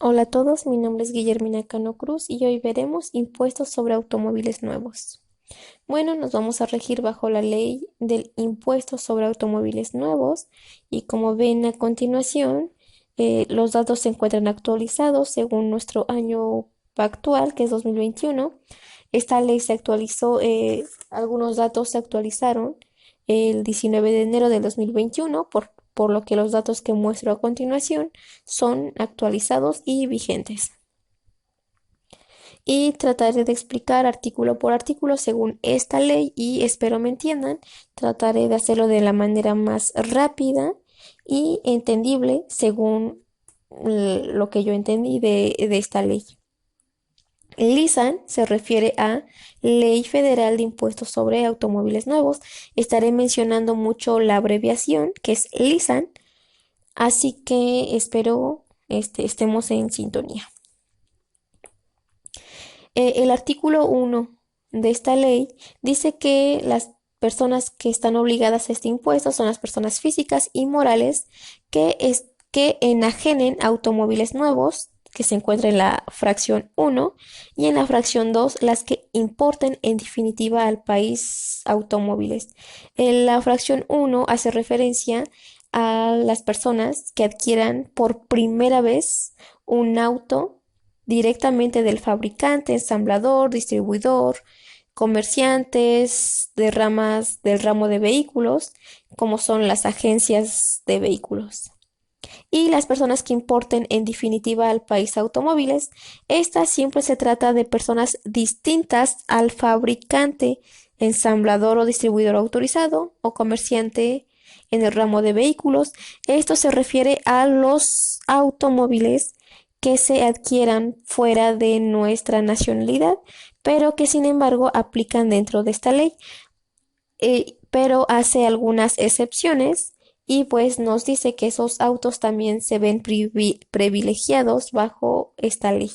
Hola a todos, mi nombre es Guillermina Cano Cruz y hoy veremos impuestos sobre automóviles nuevos. Bueno, nos vamos a regir bajo la ley del impuesto sobre automóviles nuevos y como ven a continuación, los datos se encuentran actualizados según nuestro año actual, que es 2021. Esta ley se actualizó, algunos datos se actualizaron el 19 de enero del 2021, por lo que los datos que muestro a continuación son actualizados y vigentes. Y trataré de explicar artículo por artículo según esta ley y espero me entiendan. Trataré de hacerlo de la manera más rápida y entendible según lo que yo entendí de esta ley. LISAN se refiere a Ley Federal de Impuestos sobre Automóviles Nuevos. Estaré mencionando mucho la abreviación que es LISAN, así que espero estemos en sintonía. El artículo 1 de esta ley dice que las personas que están obligadas a este impuesto son las personas físicas y morales que enajenen automóviles nuevos, que se encuentra en la fracción 1, y en la fracción 2 las que importen en definitiva al país automóviles. En la fracción 1 hace referencia a las personas que adquieran por primera vez un auto directamente del fabricante, ensamblador, distribuidor, comerciantes de ramas del ramo de vehículos, como son las agencias de vehículos. Y las personas que importen en definitiva al país automóviles, estas siempre se trata de personas distintas al fabricante, ensamblador o distribuidor autorizado o comerciante en el ramo de vehículos. Esto se refiere a los automóviles que se adquieran fuera de nuestra nacionalidad, pero que sin embargo aplican dentro de esta ley. Pero hace algunas excepciones y pues nos dice que esos autos también se ven privilegiados bajo esta ley.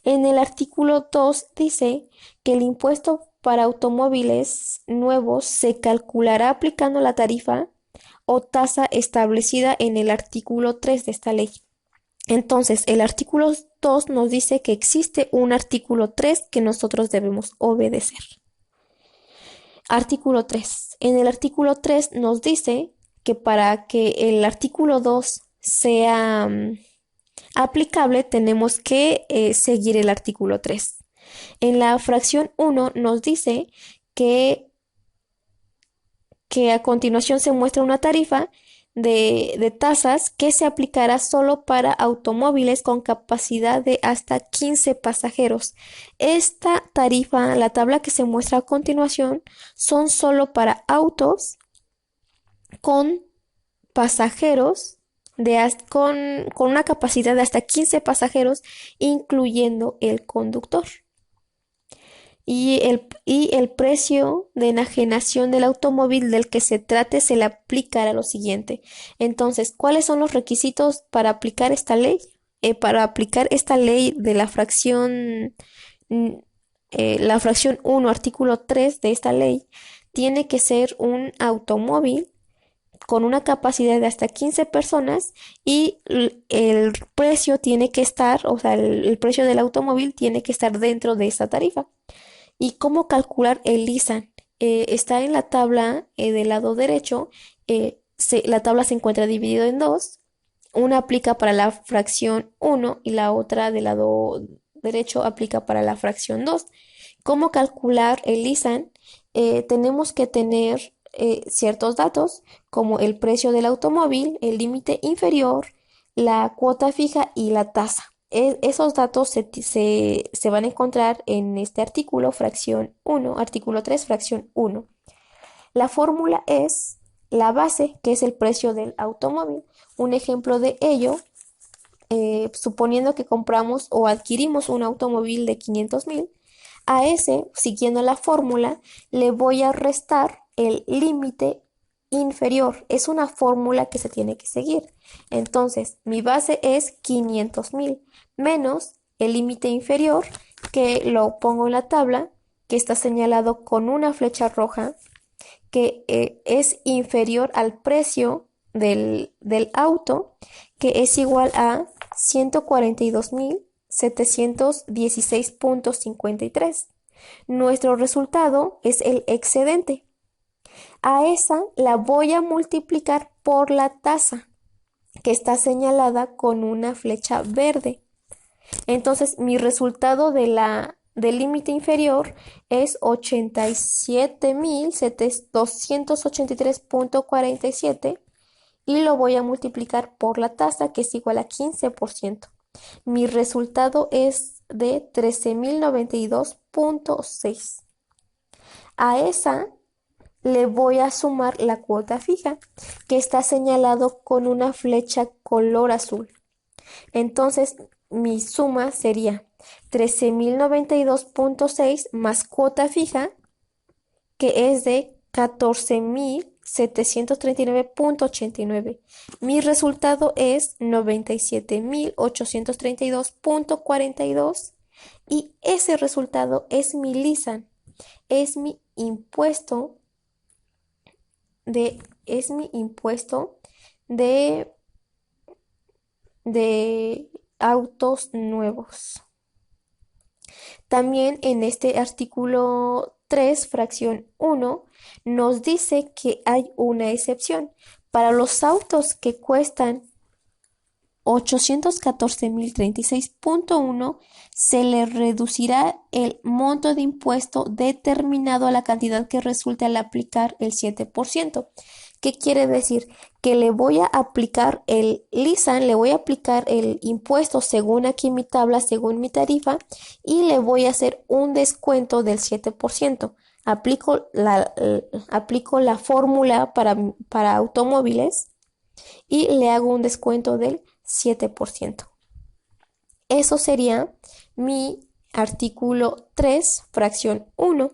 En el artículo 2 dice que el impuesto para automóviles nuevos se calculará aplicando la tarifa o tasa establecida en el artículo 3 de esta ley. Entonces, el artículo 2 nos dice que existe un artículo 3 que nosotros debemos obedecer. Artículo 3. En el artículo 3 nos dice que para que el artículo 2 sea aplicable tenemos que seguir el artículo 3. En la fracción 1 nos dice que, que a continuación se muestra una tarifa de tasas que se aplicará solo para automóviles con capacidad de hasta 15 pasajeros. Esta tarifa, la tabla que se muestra a continuación, son solo para autos con pasajeros con una capacidad de hasta 15 pasajeros, incluyendo el conductor. Y el precio de enajenación del automóvil del que se trate se le aplicará lo siguiente. Entonces, ¿cuáles son los requisitos para aplicar esta ley? Para aplicar esta ley de la fracción 1, artículo 3 de esta ley, tiene que ser un automóvil con una capacidad de hasta 15 personas y el precio tiene que estar, o sea, el precio del automóvil tiene que estar dentro de esta tarifa. ¿Y cómo calcular el ISAN? Está en la tabla del lado derecho. La tabla se encuentra dividida en dos. Una aplica para la fracción 1 y la otra del lado derecho aplica para la fracción 2. ¿Cómo calcular el ISAN? Tenemos que tener ciertos datos como el precio del automóvil, el límite inferior, la cuota fija y la tasa. Esos datos se van a encontrar en este artículo, fracción 1, artículo 3, fracción 1. La fórmula es la base, que es el precio del automóvil. Un ejemplo de ello, suponiendo que compramos o adquirimos un automóvil de 500,000, a ese, siguiendo la fórmula, le voy a restar el límite inferior. Es una fórmula que se tiene que seguir. Entonces, mi base es 500,000 menos el límite inferior, que lo pongo en la tabla, que está señalado con una flecha roja, que es inferior al precio del auto, que es igual a 142.716.53. Nuestro resultado es el excedente. A esa la voy a multiplicar por la tasa, que está señalada con una flecha verde. Entonces, mi resultado del límite inferior es 87.283.47 y lo voy a multiplicar por la tasa, que es igual a 15%. Mi resultado es de 13.092.6. A esa le voy a sumar la cuota fija, que está señalado con una flecha color azul. Entonces, mi suma sería 13.092.6 más cuota fija, que es de 14.739.89. Mi resultado es 97.832.42 y ese resultado es mi LISAN, es mi impuesto de autos nuevos. También en este artículo 3, fracción 1, nos dice que hay una excepción. Para los autos que cuestan 814.036.1, se le reducirá el monto de impuesto determinado a la cantidad que resulte al aplicar el 7%. ¿Qué quiere decir? Que le voy a aplicar el LISAN, le voy a aplicar el impuesto según aquí mi tabla, según mi tarifa, y le voy a hacer un descuento del 7%. Aplico la fórmula para automóviles y le hago un descuento del 7%. Eso sería mi artículo 3, fracción 1.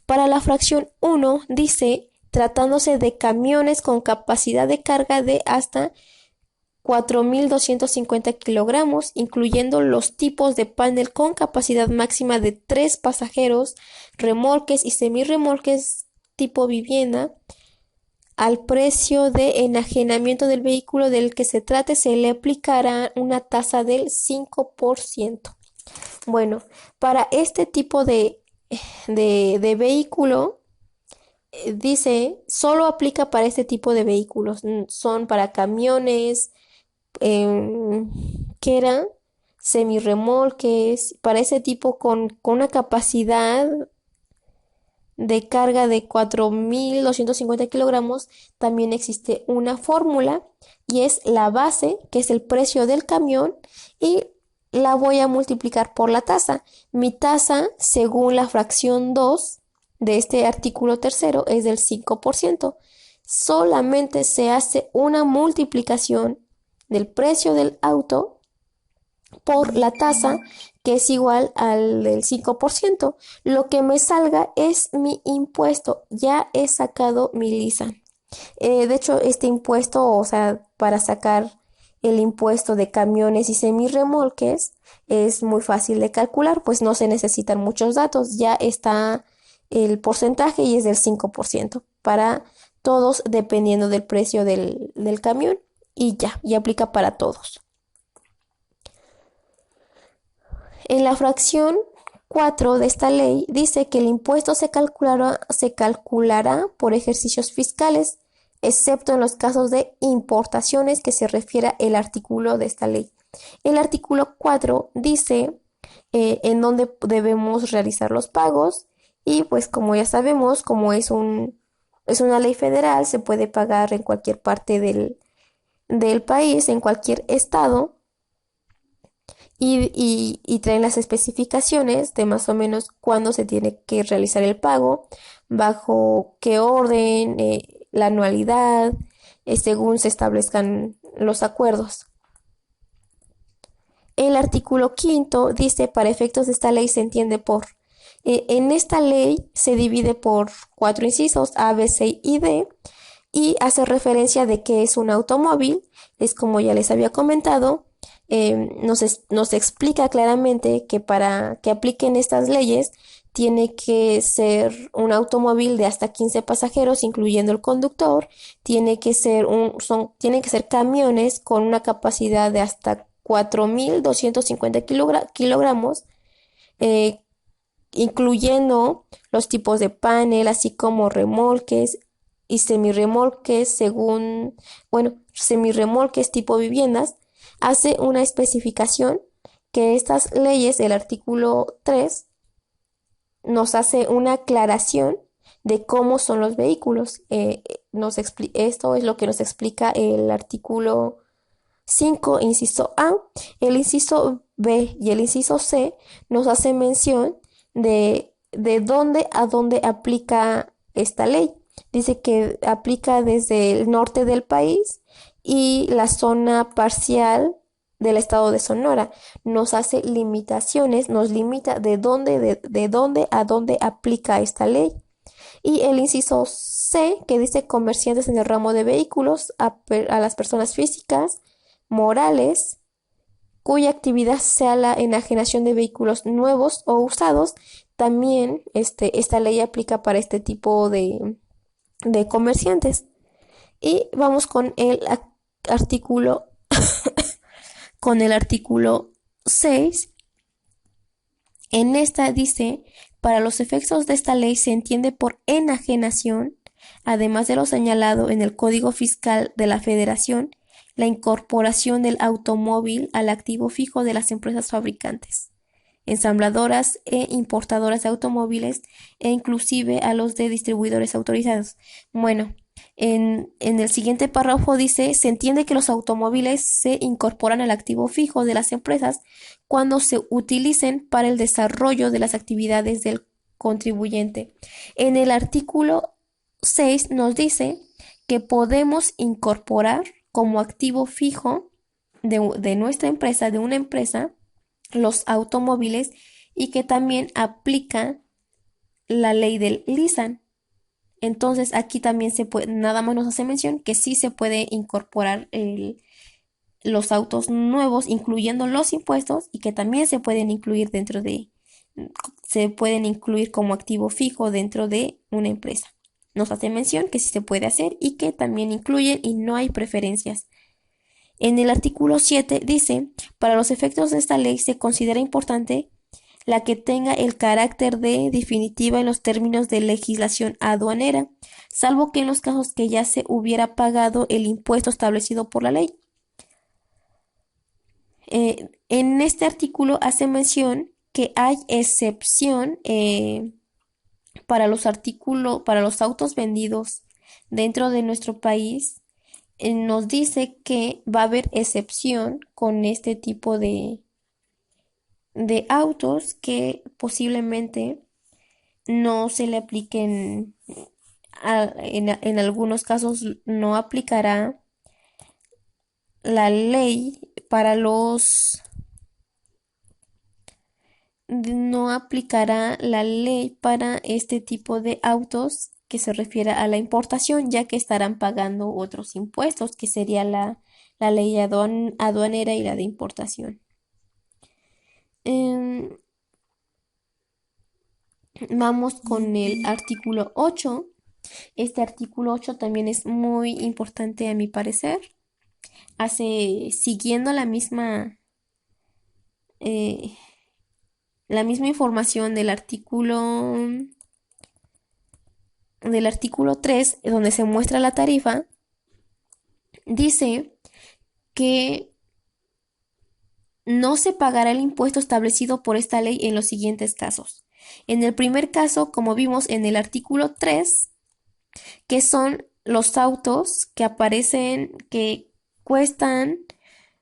Para la fracción 1 dice, tratándose de camiones con capacidad de carga de hasta 4.250 kilogramos, incluyendo los tipos de panel con capacidad máxima de 3 pasajeros, remolques y semirremolques tipo vivienda. Al precio de enajenamiento del vehículo del que se trate se le aplicará una tasa del 5%. Bueno, para este tipo de vehículo, dice, solo aplica para este tipo de vehículos. Son para camiones, que eran semirremolques, para ese tipo con una capacidad de carga de 4.250 kilogramos. También existe una fórmula y es la base, que es el precio del camión, y la voy a multiplicar por la tasa. Mi tasa, según la fracción 2 de este artículo tercero, es del 5%. Solamente se hace una multiplicación del precio del auto por la tasa, que es igual al del 5%. Lo que me salga es mi impuesto. Ya he sacado mi LISAN. De hecho, este impuesto, o sea, para sacar el impuesto de camiones y semirremolques, es muy fácil de calcular, pues no se necesitan muchos datos. Ya está el porcentaje y es del 5% para todos, dependiendo del precio del camión, y aplica para todos. En la fracción 4 de esta ley dice que el impuesto se calculará por ejercicios fiscales, excepto en los casos de importaciones que se refiere el artículo de esta ley. El artículo 4 dice en dónde debemos realizar los pagos, y pues como ya sabemos, como es una ley federal, se puede pagar en cualquier parte del país, en cualquier estado. Y traen las especificaciones de más o menos cuándo se tiene que realizar el pago, bajo qué orden, la anualidad, según se establezcan los acuerdos. El artículo 5 dice, para efectos de esta ley se entiende por, en esta ley se divide por 4 incisos, A, B, C y D, y hace referencia de qué es un automóvil. Es como ya les había comentado. Nos explica claramente que para que apliquen estas leyes tiene que ser un automóvil de hasta 15 pasajeros, incluyendo el conductor. Tienen que ser camiones con una capacidad de hasta 4.250 kilogramos, eh, incluyendo los tipos de panel, así como remolques y semirremolques semirremolques tipo viviendas. Hace una especificación que estas leyes, el artículo 3, nos hace una aclaración de cómo son los vehículos. Esto es lo que nos explica el artículo 5, inciso A. El inciso B y el inciso C nos hace mención de dónde a dónde aplica esta ley. Dice que aplica desde el norte del país y la zona parcial del estado de Sonora. Nos hace limitaciones, nos limita de dónde a dónde aplica esta ley. Y el inciso C, que dice comerciantes en el ramo de vehículos a las personas físicas, morales, cuya actividad sea la enajenación de vehículos nuevos o usados. También esta ley aplica para este tipo de comerciantes. Y vamos con el artículo con el artículo 6. En esta dice, para los efectos de esta ley se entiende por enajenación, además de lo señalado en el Código Fiscal de la Federación, la incorporación del automóvil al activo fijo de las empresas fabricantes, ensambladoras e importadoras de automóviles e inclusive a los de distribuidores autorizados. Bueno, en el siguiente párrafo dice, se entiende que los automóviles se incorporan al activo fijo de las empresas cuando se utilicen para el desarrollo de las actividades del contribuyente. En el artículo 6 nos dice que podemos incorporar como activo fijo de nuestra empresa, de una empresa, los automóviles y que también aplica la ley del LISAN. Entonces aquí también se puede, nada más nos hace mención que sí se puede incorporar los autos nuevos, incluyendo los impuestos, y que también se pueden incluir se pueden incluir como activo fijo dentro de una empresa. Nos hace mención que sí se puede hacer y que también incluyen y no hay preferencias. En el artículo 7 dice, para los efectos de esta ley se considera importante la que tenga el carácter de definitiva en los términos de legislación aduanera, salvo que en los casos que ya se hubiera pagado el impuesto establecido por la ley. En este artículo hace mención que hay excepción para los autos vendidos dentro de nuestro país. Nos dice que va a haber excepción con este tipo de autos que posiblemente no se le apliquen, en algunos casos no aplicará la ley para este tipo de autos que se refiere a la importación, ya que estarán pagando otros impuestos, que sería la ley aduanera y la de importación. Vamos con el artículo 8. Este artículo 8 también es muy importante a mi parecer. Siguiendo la misma información del artículo 3, donde se muestra la tarifa, dice que no se pagará el impuesto establecido por esta ley en los siguientes casos. En el primer caso, como vimos en el artículo 3, que son los autos que aparecen, que cuestan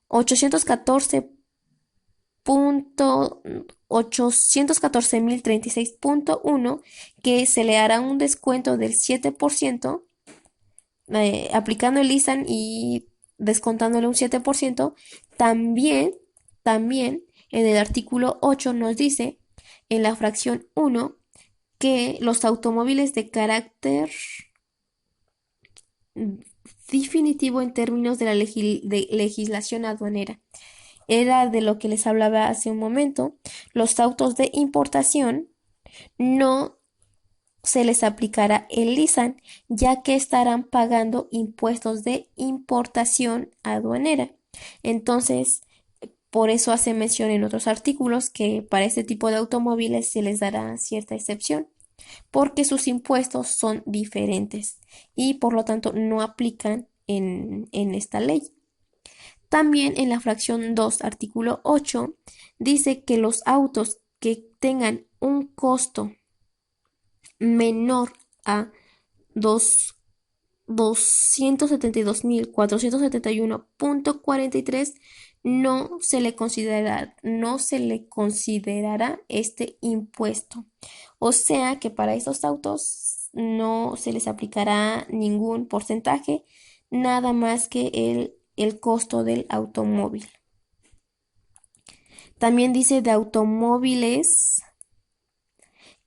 814.036.1, que se le hará un descuento del 7%, aplicando el ISAN y descontándole un 7%. También en el artículo 8 nos dice, en la fracción 1, que los automóviles de carácter definitivo en términos de la legislación aduanera. Era de lo que les hablaba hace un momento. Los autos de importación no se les aplicará el ISAN, ya que estarán pagando impuestos de importación aduanera. Entonces, Por eso hace mención en otros artículos que para este tipo de automóviles se les dará cierta excepción, porque sus impuestos son diferentes y por lo tanto no aplican en esta ley. También en la fracción 2, artículo 8, dice que los autos que tengan un costo menor a 272.471.43 no se le considerará este impuesto. O sea que para esos autos no se les aplicará ningún porcentaje, nada más que el costo del automóvil. También dice de automóviles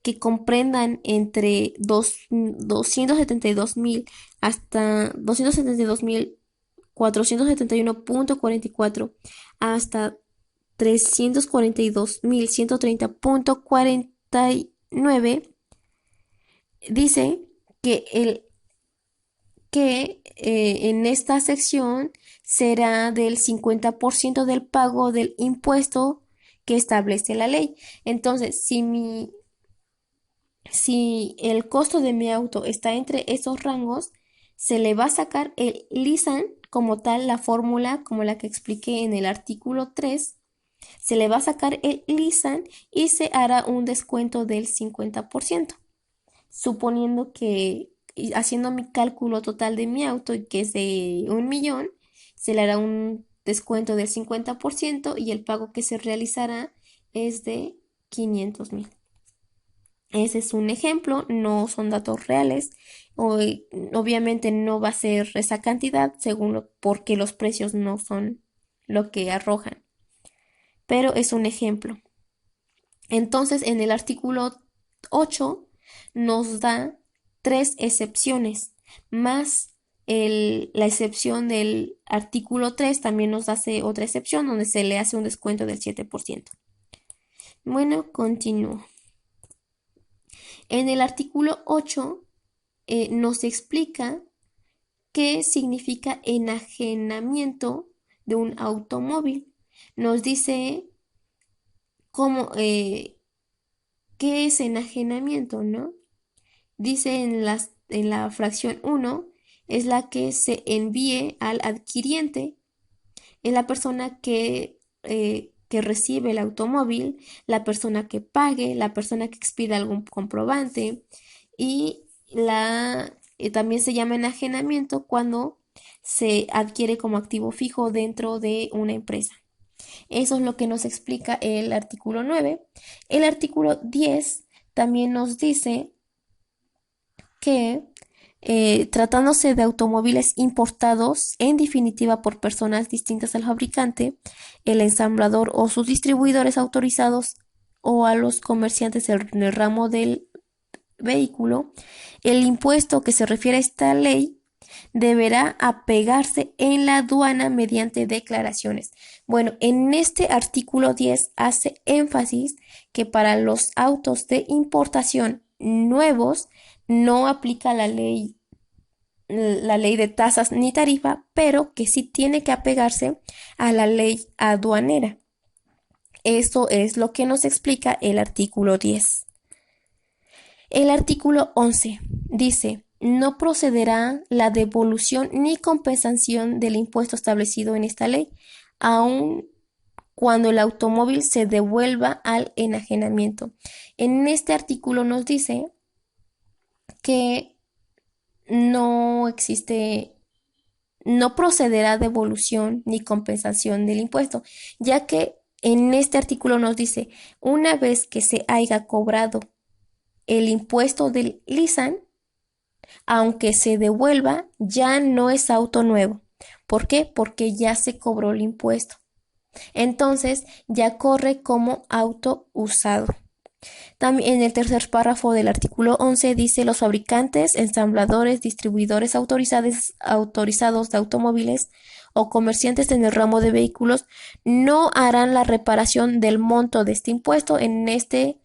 que comprendan entre 272.000 hasta 272.471.44 hasta 342.130.49. Dice que en esta sección será del 50% del pago del impuesto que establece la ley. Entonces, si el costo de mi auto está entre esos rangos, se le va a sacar el LISAN como tal, la fórmula como la que expliqué en el artículo 3, se le va a sacar el LISAN y se hará un descuento del 50%. Suponiendo que, haciendo mi cálculo total de mi auto, que es de 1.000.000, se le hará un descuento del 50% y el pago que se realizará es de 500.000. Ese es un ejemplo, no son datos reales. Obviamente no va a ser esa cantidad porque los precios no son lo que arrojan, pero es un ejemplo. Entonces, en el artículo 8 nos da 3 excepciones, más la excepción del artículo 3 también nos hace otra excepción donde se le hace un descuento del 7%. Bueno, continúo. En el artículo 8 nos explica qué significa enajenamiento de un automóvil. Nos dice cómo, qué es enajenamiento, ¿no? Dice en la fracción 1, es la que se envíe al adquiriente, es la persona que recibe el automóvil, la persona que pague, la persona que expida algún comprobante y también se llama enajenamiento cuando se adquiere como activo fijo dentro de una empresa. Eso es lo que nos explica el artículo 9. El artículo 10 también nos dice que tratándose de automóviles importados, en definitiva por personas distintas al fabricante, el ensamblador o sus distribuidores autorizados o a los comerciantes en el ramo del vehículo, el impuesto que se refiere a esta ley deberá apegarse en la aduana mediante declaraciones. Bueno, en este artículo 10 hace énfasis que para los autos de importación nuevos no aplica la ley de tasas ni tarifa, pero que sí tiene que apegarse a la ley aduanera. Eso es lo que nos explica el artículo 10. El artículo 11 dice: no procederá la devolución ni compensación del impuesto establecido en esta ley, aun cuando el automóvil se devuelva al enajenamiento. En este artículo nos dice que no procederá devolución ni compensación del impuesto, ya que en este artículo nos dice, una vez que se haya cobrado el impuesto del LISAN, aunque se devuelva, ya no es auto nuevo. ¿Por qué? Porque ya se cobró el impuesto. Entonces, ya corre como auto usado. También en el tercer párrafo del artículo 11 dice: los fabricantes, ensambladores, distribuidores autorizados de automóviles o comerciantes en el ramo de vehículos no harán la reparación del monto de este impuesto en este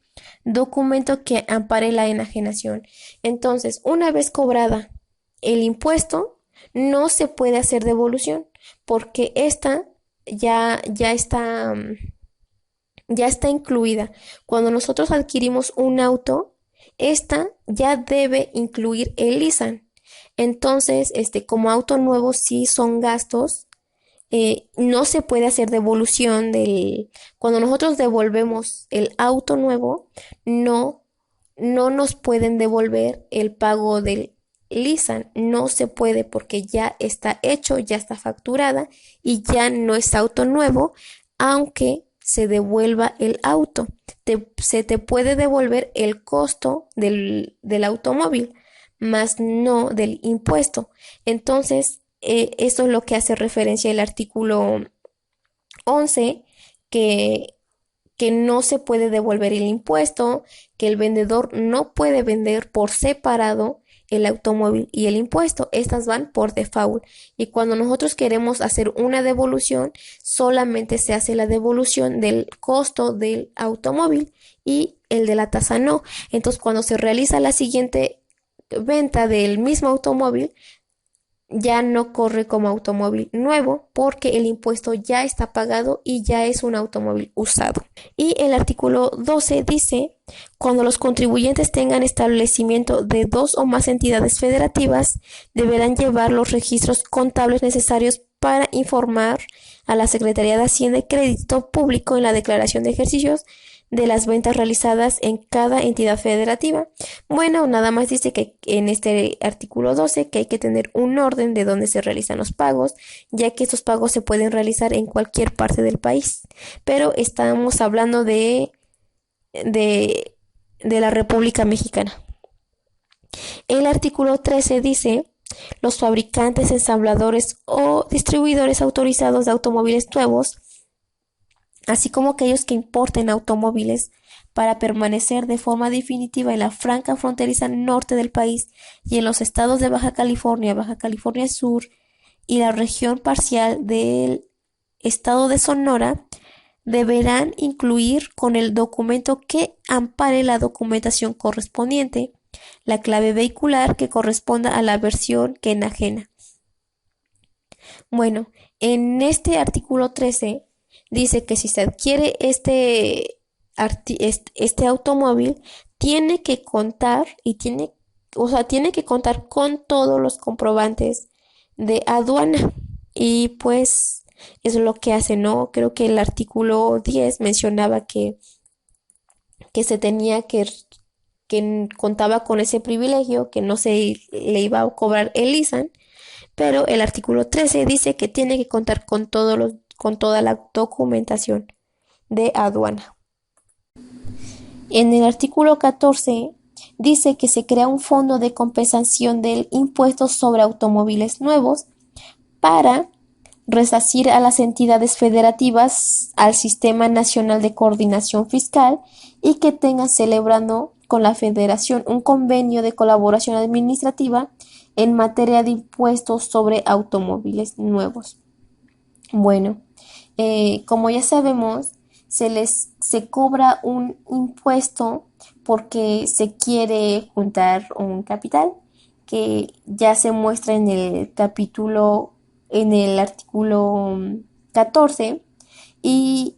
documento que ampare la enajenación. Entonces, una vez cobrada el impuesto, no se puede hacer devolución porque esta ya está incluida. Cuando nosotros adquirimos un auto, esta ya debe incluir el ISAN. Entonces, como auto nuevo sí son gastos, no se puede hacer devolución cuando nosotros devolvemos el auto nuevo, no nos pueden devolver el pago del LISAN, no se puede porque ya está hecho, ya está facturada y ya no es auto nuevo, aunque se devuelva el auto. Se te puede devolver el costo del automóvil, más no del impuesto. Entonces, esto es lo que hace referencia el artículo 11, que, que no se puede devolver el impuesto, que el vendedor no puede vender por separado el automóvil y el impuesto. Estas van por default. Y cuando nosotros queremos hacer una devolución, solamente se hace la devolución del costo del automóvil y el de la tasa no. Entonces, cuando se realiza la siguiente venta del mismo automóvil, ya no corre como automóvil nuevo porque el impuesto ya está pagado y ya es un automóvil usado. Y el artículo 12 dice, cuando los contribuyentes tengan establecimiento de dos o más entidades federativas, deberán llevar los registros contables necesarios para informar a la Secretaría de Hacienda y Crédito Público en la declaración de ejercicios de las ventas realizadas en cada entidad federativa. Bueno, nada más dice que en este artículo 12 que hay que tener un orden de dónde se realizan los pagos, ya que estos pagos se pueden realizar en cualquier parte del país. Pero estamos hablando de la República Mexicana. El artículo 13 dice, los fabricantes, ensambladores o distribuidores autorizados de automóviles nuevos, así como aquellos que importen automóviles para permanecer de forma definitiva en la franja fronteriza norte del país y en los estados de Baja California Sur y la región parcial del estado de Sonora, deberán incluir con el documento que ampare la documentación correspondiente la clave vehicular que corresponda a la versión que enajena. Bueno, en este artículo 13 dice que si se adquiere este automóvil, tiene que contar tiene que contar con todos los comprobantes de aduana. Y pues eso es lo que hace, ¿no? Creo que el artículo 10 mencionaba que se tenía que contaba con ese privilegio, que no se le iba a cobrar el ISAN, pero el artículo 13 dice que tiene que contar con toda la documentación de aduana. En el artículo 14 dice que se crea un fondo de compensación del impuesto sobre automóviles nuevos para resarcir a las entidades federativas al Sistema Nacional de Coordinación Fiscal y que tengan celebrando con la Federación un convenio de colaboración administrativa en materia de impuestos sobre automóviles nuevos. Bueno, como ya sabemos, se cobra un impuesto porque se quiere juntar un capital que ya se muestra en el artículo 14 y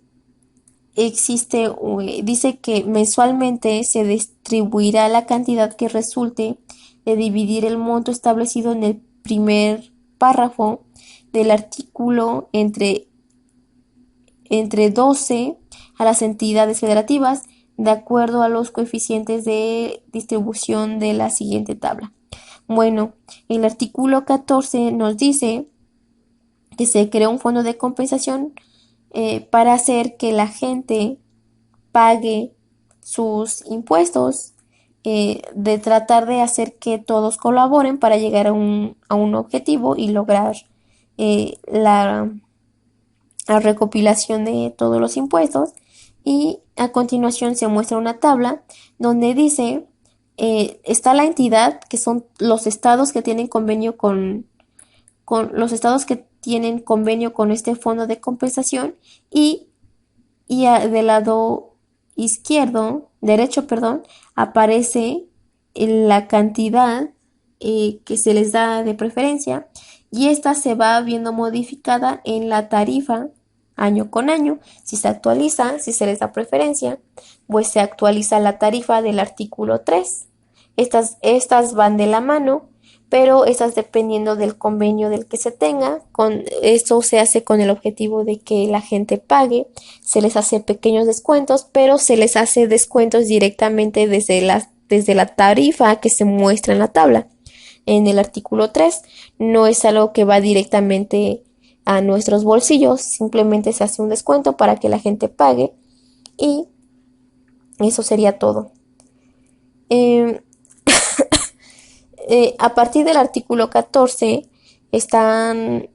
dice que mensualmente se distribuirá la cantidad que resulte de dividir el monto establecido en el primer párrafo del artículo entre 12 a las entidades federativas de acuerdo a los coeficientes de distribución de la siguiente tabla. Bueno, el artículo 14 nos dice que se crea un fondo de compensación para hacer que la gente pague sus impuestos, de tratar de hacer que todos colaboren para llegar a un objetivo y lograr la recopilación de todos los impuestos. Y a continuación se muestra una tabla donde dice está la entidad, que son los estados que tienen convenio con los estados que tienen convenio con este fondo de compensación y del lado derecho, aparece la cantidad que se les da de preferencia y esta se va viendo modificada en la tarifa año con año. Si se actualiza, si se les da preferencia, pues se actualiza la tarifa del artículo 3. Estas van de la mano, pero estas dependiendo del convenio del que se tenga. Esto se hace con el objetivo de que la gente pague, se les hace pequeños descuentos, pero se les hace descuentos directamente desde la tarifa que se muestra en la tabla. En el artículo 3 no es algo que va directamente a nuestros bolsillos, simplemente se hace un descuento para que la gente pague y eso sería todo. A partir del artículo 14 están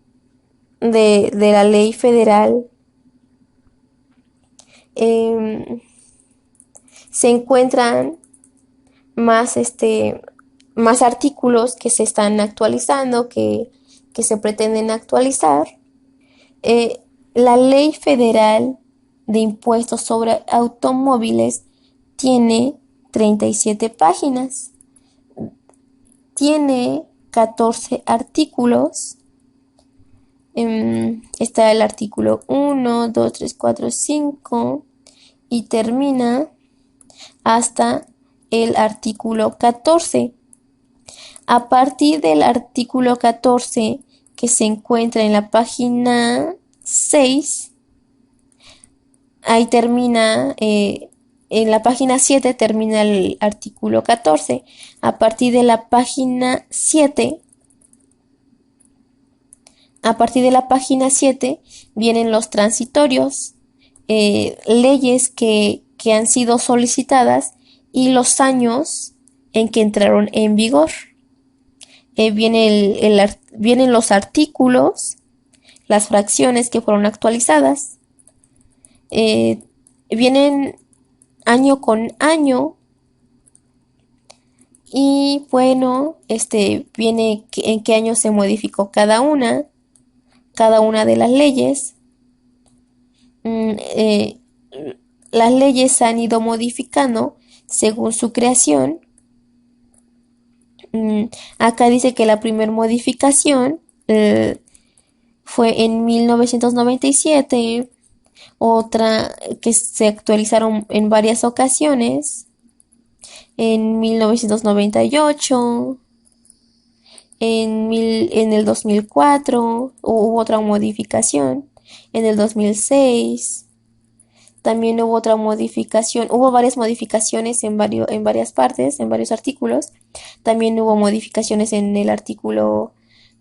de la ley federal, se encuentran más artículos que se están actualizando, que se pretenden actualizar. La ley federal de impuestos sobre automóviles tiene 37 páginas. Tiene 14 artículos. Está el artículo 1, 2, 3, 4, 5 y termina hasta el artículo 14. A partir del artículo 14, que se encuentra en la página 6, ahí termina, en la página 7 termina el artículo 14. A partir de la página 7, vienen los transitorios, leyes que han sido solicitadas y los años en que entraron en vigor. Vienen los artículos, las fracciones que fueron actualizadas, vienen año con año y bueno, viene en qué año se modificó cada una de las leyes. Las leyes se han ido modificando según su creación. Acá dice que la primera modificación fue en 1997, otra que se actualizaron en varias ocasiones, en 1998, en el 2004 hubo otra modificación, en el 2006 también hubo otra modificación, hubo varias modificaciones en varias partes, en varios artículos. También hubo modificaciones en el artículo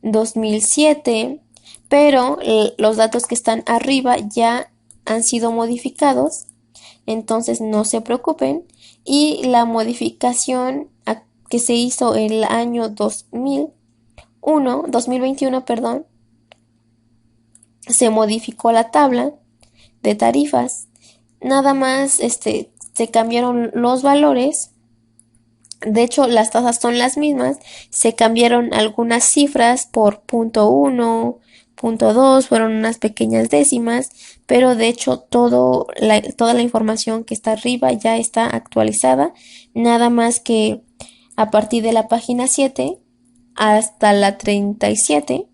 2007, pero los datos que están arriba ya han sido modificados, entonces no se preocupen. Y la modificación que se hizo en el año 2021, perdón, se modificó la tabla de tarifas. Nada más se cambiaron los valores. De hecho, las tasas son las mismas. Se cambiaron algunas cifras por .1, .2, fueron unas pequeñas décimas, pero de hecho toda la información que está arriba ya está actualizada. Nada más que a partir de la página 7 hasta la 37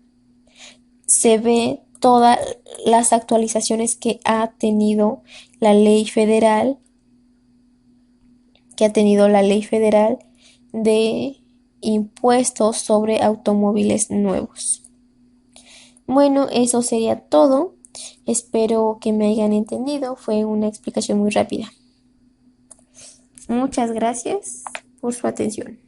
se ve todas las actualizaciones que ha tenido la ley federal, de impuestos sobre automóviles nuevos. Bueno, eso sería todo. Espero que me hayan entendido. Fue una explicación muy rápida. Muchas gracias por su atención.